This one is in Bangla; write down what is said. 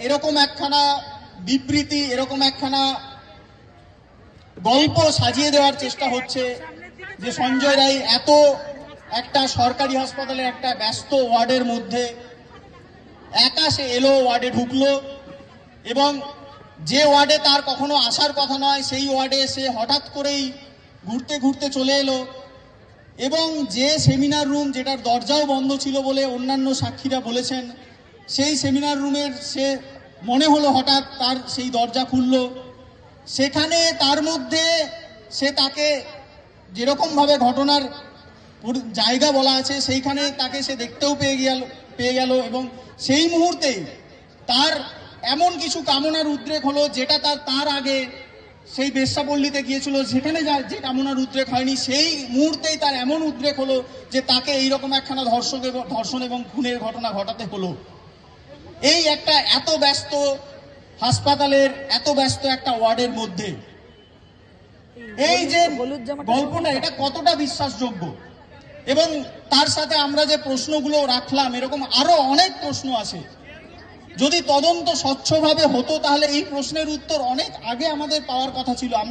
এরকম একখানা বিবৃতি, এরকম একখানা গল্প সাজিয়ে দেওয়ার চেষ্টা হচ্ছে যে সঞ্জয় রায় এত একটা সরকারি হাসপাতালে একটা ব্যস্ত ওয়ার্ডের মধ্যে একা সে এলো, ওয়ার্ডে ঢুকলো এবং যে ওয়ার্ডে তার কখনো আসার কথা নয় সেই ওয়ার্ডে সে হঠাৎ করেই ঘুরতে ঘুরতে চলে এলো এবং যে সেমিনার রুম যেটার দরজাও বন্ধ ছিল বলে অন্যান্য সাক্ষীরা বলেছেন, সেই সেমিনার রুমের সে মনে হলো হঠাৎ তার সেই দরজা খুলল। সেখানে তার মধ্যে সে তাকে যেরকমভাবে ঘটনার জায়গা বলা আছে সেইখানে তাকে সে দেখতেও পেয়ে গেল এবং সেই মুহূর্তেই তার এমন কিছু কামনার উদ্রেক হলো যেটা তার আগে সেই বেশ্যাপল্লীতে গিয়েছিল সেখানে যে কামনার উদ্রেক হয়নি, সেই মুহূর্তেই তার এমন উদ্রেক হলো যে তাকে এইরকম একখানা ধর্ষণ এবং খুনের ঘটনা ঘটাতে হলো। এই একটা এত ব্যস্ত হাসপাতালের এত ব্যস্ত একটা ওয়ার্ডের মধ্যে এই যে গল্পটা, এটা কতটা বিশ্বাসযোগ্য? এবং তার সাথে আমরা যে প্রশ্নগুলো রাখলাম, এরকম আরো অনেক প্রশ্ন আছে। যদি তদন্ত স্বচ্ছভাবে হতো তাহলে এই প্রশ্নের উত্তর অনেক আগে আমাদের পাওয়ার কথা ছিল। আমরা